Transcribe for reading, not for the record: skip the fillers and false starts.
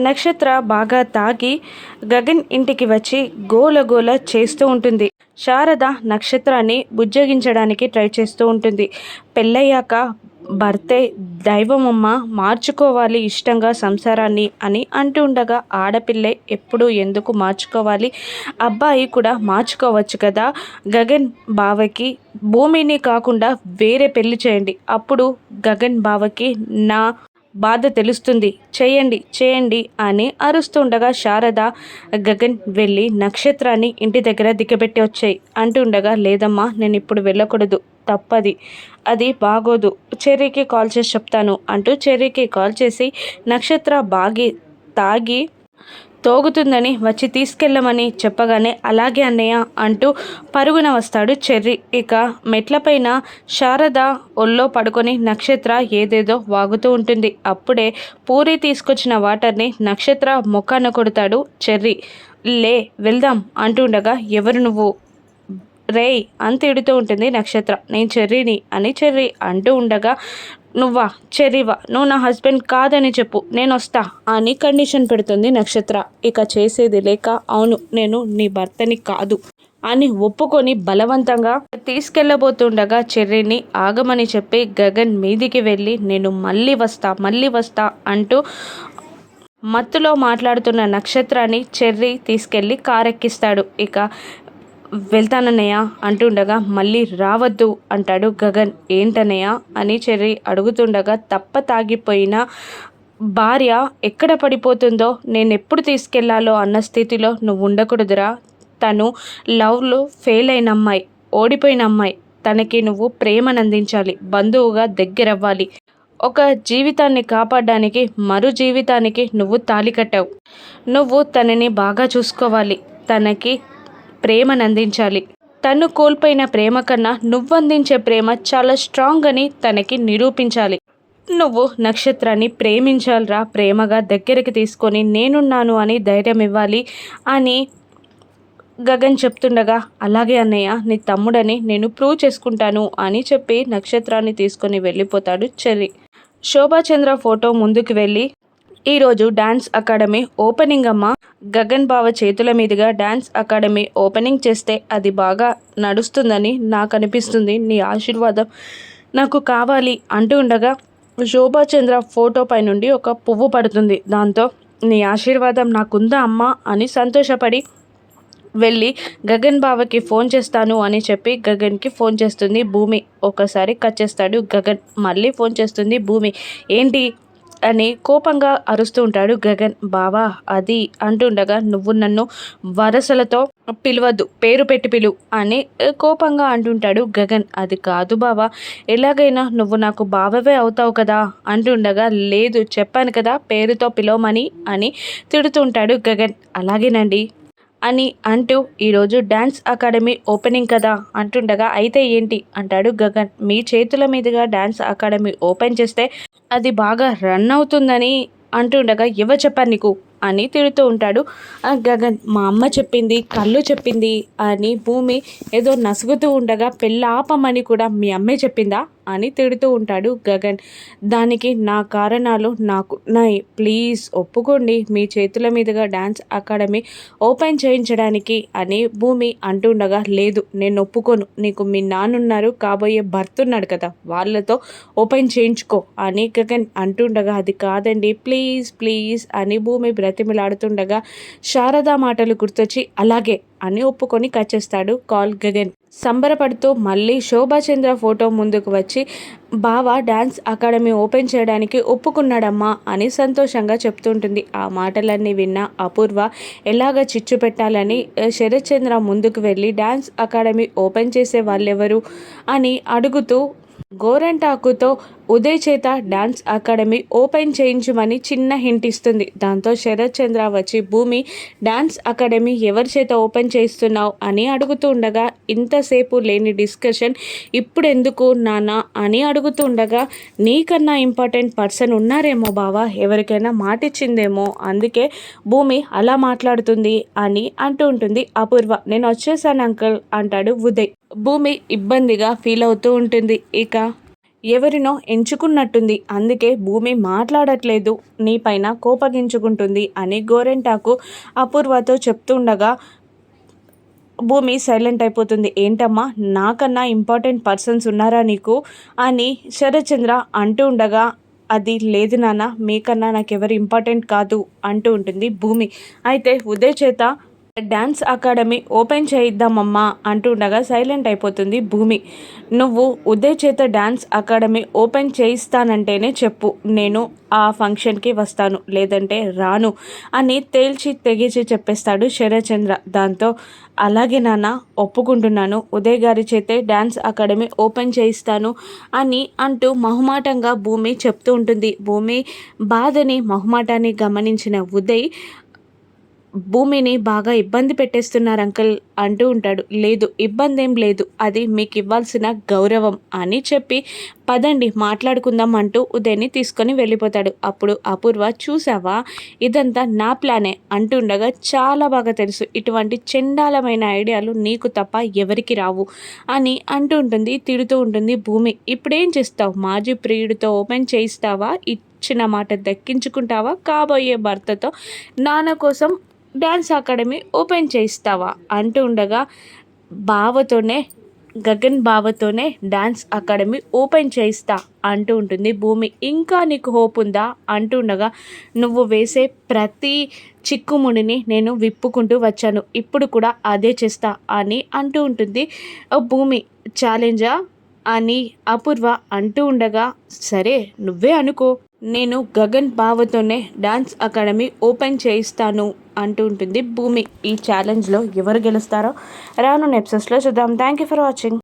నక్షత్ర బాగా తాగి గగన్ ఇంటికి వచ్చి గోల చేస్తూ ఉంటుంది. శారద నక్షత్రాన్ని బుజ్జగించడానికి ట్రై చేస్తూ ఉంటుంది. పెళ్ళయ్యాక భర్తే దైవమమ్మ, మార్చుకోవాలి ఇష్టంగా సంసారాన్ని అని అంటూ ఉండగా, ఆడపిల్లే ఎప్పుడు ఎందుకు మార్చుకోవాలి, అబ్బాయి కూడా మార్చుకోవచ్చు కదా. గగన్ బావకి భూమిని కాకుండా వేరే పెళ్లి చేయండి, అప్పుడు గగన్ బావకి నా బాధ తెలుస్తుంది, చేయండి చేయండి అని అరుస్తుండగా, శారద గగన్ వెళ్ళి నక్షత్రాన్ని ఇంటి దగ్గర దిగబెట్టి వచ్చాయి అంటుండగా, లేదమ్మా నేను ఇప్పుడు వెళ్ళకూడదు, తప్పది, అది బాగోదు, చెర్రీకి కాల్ చేసి చెప్తాను అంటూ చెర్రీకి కాల్ చేసి నక్షత్ర తాగి తోగుతుందని వచ్చి తీసుకెళ్ళమని చెప్పగానే, అలాగే అన్నయ్య అంటూ పరుగున వస్తాడు చెర్రీ. ఇక మెట్లపైన శారద ఒళ్ళో పడుకొని నక్షత్ర ఏదేదో వాగుతూ ఉంటుంది. అప్పుడే పూరి తీసుకొచ్చిన వాటర్ని నక్షత్ర మొక్కాన కొడతాడు చెర్రీ. లే వెళ్దాం అంటుండగా, ఎవరు నువ్వు రేయ్ అని తిడుతూ ఉంటుంది నక్షత్ర. నేను చెర్రీని అని చెర్రీ అంటూ ఉండగా, నువ్వా చెర్రీవా, నువ్వు నా హస్బెండ్ కాదని చెప్పు, నేను వస్తా అని కండిషన్ పెడుతుంది నక్షత్ర. ఇక చేసేది లేక, అవును నేను నీ భర్తని కాదు అని ఒప్పుకొని బలవంతంగా తీసుకెళ్ళబోతుండగా, చెర్రీని ఆగమని చెప్పి గగన్ మీదికి వెళ్ళి, నేను మళ్ళీ వస్తా అంటూ మత్తులో మాట్లాడుతున్న నక్షత్రాన్ని చెర్రీ తీసుకెళ్ళి కారెక్కిస్తాడు. ఇక వెళ్తానన్నయ్య అంటుండగా, మళ్ళీ రావద్దు అంటాడు గగన్. ఏంటన్నయ్య అని చెర్రీ అడుగుతుండగా, తాగిపోయిన భార్య ఎక్కడ పడిపోతుందో నేను ఎప్పుడు తీసుకెళ్లాలో అన్న స్థితిలో నువ్వు ఉండకూడదురా. తను లవ్లో ఫెయిల్ అయిన అమ్మాయి, ఓడిపోయిన అమ్మాయి, తనకి నువ్వు ప్రేమనందించాలి, బంధువుగా దగ్గరవ్వాలి. ఒక జీవితాన్ని కాపాడడానికి మరో జీవితానికి నువ్వు తాళి కట్టావు. నువ్వు తనని బాగా చూసుకోవాలి, తనకి ప్రేమనందించాలి. తను కోల్పోయిన ప్రేమ కన్నా నువ్వందించే ప్రేమ చాలా స్ట్రాంగ్ అని తనకి నిరూపించాలి. నువ్వు నక్షత్రాన్ని ప్రేమించాలిరా, ప్రేమగా దగ్గరికి తీసుకొని నేనున్నాను అని ధైర్యం ఇవ్వాలి అని గగన్ చెప్తుండగా, అలాగే అన్నయ్య నీ తమ్ముడని నేను ప్రూవ్ చేసుకుంటాను అని చెప్పి నక్షత్రాన్ని తీసుకొని వెళ్ళిపోతాడు చెర్రీ. శోభాచంద్ర ఫోటో ముందుకు వెళ్ళి, ఈరోజు డాన్స్ అకాడమీ ఓపెనింగ్ అమ్మ, గగన్ బావ చేతుల మీదుగా డాన్స్ అకాడమీ ఓపెనింగ్ చేస్తే అది బాగా నడుస్తుందని నాకు అనిపిస్తుంది, నీ ఆశీర్వాదం నాకు కావాలి అంటూ ఉండగా, శోభాచంద్ర ఫోటో పై నుండి ఒక పువ్వు పడుతుంది. దాంతో నీ ఆశీర్వాదం నాకుందా అమ్మా అని సంతోషపడి వెళ్ళి గగన్ బావకి ఫోన్ చేస్తాను అని చెప్పి గగన్కి ఫోన్ చేస్తుంది భూమి. ఒకసారి కట్ చేస్తాడు గగన్, మళ్ళీ ఫోన్ చేస్తుంది భూమి. ఏంటి అని కోపంగా అరుస్తూ ఉంటాడు గగన్. బావా అది అంటుండగా, నువ్వు నన్ను వరసలతో పిలవద్దు, పేరు పెట్టి పిలువు అని కోపంగా అంటుంటాడు గగన్. అది కాదు బావా, ఎలాగైనా నువ్వు నాకు బావవే అవుతావు కదా అంటుండగా, లేదు చెప్పాను కదా పేరుతో పిలవమని అని తిడుతుంటాడు గగన్. అలాగేనండి అని అంటూ, ఈరోజు డ్యాన్స్ అకాడమీ ఓపెనింగ్ కదా అంటుండగా, అయితే ఏంటి అంటాడు గగన్. మీ చేతుల మీదుగా డ్యాన్స్ అకాడమీ ఓపెన్ చేస్తే అది బాగా రన్ అవుతుందని అంటుండగా, ఎవరు చెప్పారు నీకు అని తిడుతూ ఉంటాడు గగన్. మా అమ్మ చెప్పింది, కళ్ళు చెప్పింది అని భూమి ఏదో నసుగుతూ ఉండగా, పెళ్ళాపమని కూడా మీ అమ్మే చెప్పిందా అని తిడుతూ ఉంటాడు గగన్. దానికి నా కారణాలు నాకున్నాయి, ప్లీజ్ ఒప్పుకోండి, మీ చేతుల మీదుగా డ్యాన్స్ అకాడమీ ఓపెన్ చేయించడానికి అని భూమి అంటుండగా, లేదు నేను ఒప్పుకోను, నీకు మీ నాన్నున్నారు, కాబోయే భర్త ఉన్నాడు కదా, వాళ్ళతో ఓపెన్ చేయించుకో అని గగన్ అంటుండగా, అది కాదండి ప్లీజ్ ప్లీజ్ అని భూమి బ్రతిమిలాడుతుండగా, శారదా మాటలు గుర్తొచ్చి అలాగే అని ఒప్పుకొని కట్ చేస్తాడు కాల్ గగన్. సంబరపడుతూ మళ్ళీ శోభాచంద్ర ఫోటో ముందుకు వచ్చి, బావ డ్యాన్స్ అకాడమీ ఓపెన్ చేయడానికి ఒప్పుకున్నాడమ్మా అని సంతోషంగా చెప్తుంటుంది. ఆ మాటలన్నీ విన్న అపూర్వ ఎలాగ చిచ్చు పెట్టాలని శరత్చంద్ర ముందుకు వెళ్ళి, డ్యాన్స్ అకాడమీ ఓపెన్ చేసే వాళ్ళెవరు అని అడుగుతూ గోరంటాకుతో ఉదయ్ చేత డాన్స్ అకాడమీ ఓపెన్ చేయించమని చిన్న హింట్ ఇస్తుంది. దాంతో శరత్చంద్ర వచ్చి, భూమి డాన్స్ అకాడమీ ఎవరి చేత ఓపెన్ చేస్తున్నావు అని అడుగుతూ ఉండగా, ఇంతసేపు లేని డిస్కషన్ ఇప్పుడు ఎందుకు నాన్న అని అడుగుతూ ఉండగా, నీకన్నా ఇంపార్టెంట్ పర్సన్ ఉన్నారేమో బావా, ఎవరికైనా మాటిచ్చిందేమో, అందుకే భూమి అలా మాట్లాడుతుంది అని అంటూ ఉంటుంది అపూర్వ. నేను వచ్చేసాను అంకుల్ అంటాడు ఉదయ్. భూమి ఇబ్బందిగా ఫీల్ అవుతూ ఉంటుంది. ఇక ఎవరినో ఎంచుకున్నట్టుంది, అందుకే భూమి మాట్లాడట్లేదు, నీపైన కోపగించుకుంటుంది అని గోరెంటాకు అపూర్వతో చెప్తుండగా భూమి సైలెంట్ అయిపోతుంది. ఏంటమ్మా, నాకన్నా ఇంపార్టెంట్ పర్సన్స్ ఉన్నారా నీకు అని శరత్చంద్ర అంటూ ఉండగా, అది లేదు నాన్న, మీకన్నా నాకెవరు ఇంపార్టెంట్ కాదు అంటూ ఉంటుంది భూమి. అయితే ఉదయ్ చేత డ్యాన్స్ అకాడమీ ఓపెన్ చేయిద్దామమ్మా అంటూ ఉండగా సైలెంట్ అయిపోతుంది భూమి. నువ్వు ఉదయ్ చేత డ్యాన్స్ అకాడమీ ఓపెన్ చేయిస్తానంటేనే చెప్పు, నేను ఆ ఫంక్షన్కి వస్తాను, లేదంటే రాను అని తేల్చి తెగించి చెప్పేస్తాడు శరత్చంద్ర. దాంతో అలాగే నాన్న, ఒప్పుకుంటున్నాను, ఉదయ్ గారి చేతే డ్యాన్స్ అకాడమీ ఓపెన్ చేయిస్తాను అని అంటూ మొహమాటంగా భూమి చెప్తూ ఉంటుంది. భూమి బాధని మొహమాటాన్ని గమనించిన ఉదయ్, భూమిని బాగా ఇబ్బంది పెట్టేస్తున్నారు అంకుల్ అంటూ ఉంటాడు. లేదు, ఇబ్బంది ఏం లేదు, అది మీకు ఇవ్వాల్సిన గౌరవం అని చెప్పి పదండి మాట్లాడుకుందాం అంటూ ఉదయ్ని తీసుకొని వెళ్ళిపోతాడు. అప్పుడు అపూర్వ, చూసావా, ఇదంతా నా ప్లానే అంటుండగా, చాలా బాగా తెలుసు, ఇటువంటి చండాలమైన ఐడియాలు నీకు తప్ప ఎవరికి రావు అని అంటూ ఉంటుంది. తిడుతూ ఉంటుంది భూమి. ఇప్పుడేం చేస్తావు, మాజీ ప్రియుడితో ఓపెన్ చేయిస్తావా, ఇచ్చిన మాట దక్కించుకుంటావా, కాబోయే భర్తతో నాన్న కోసం డ్యాన్స్ అకాడమీ ఓపెన్ చేయిస్తావా అంటూ ఉండగా, గగన్ బావతోనే డ్యాన్స్ అకాడమీ ఓపెన్ చేయిస్తా అంటూ ఉంటుంది భూమి. ఇంకా నీకు హోప్ ఉందా అంటూ ఉండగా, నువ్వు వేసే ప్రతి చిక్కుముడిని నేను విప్పుకుంటూ వచ్చాను, ఇప్పుడు కూడా అదే చేస్తా అని అంటూ ఉంటుంది భూమి. ఛాలెంజా అని అపూర్వ అంటూ ఉండగా, సరే నువ్వే అనుకో, నేను గగన్ బావతోనే డాన్స్ అకాడమీ ఓపెన్ చేయిస్తాను అంటూ ఉంటుంది భూమి. ఈ ఛాలెంజ్లో ఎవరు గెలుస్తారో రానున్న ఎపిసోడ్స్లో చూద్దాం. Thank you for watching.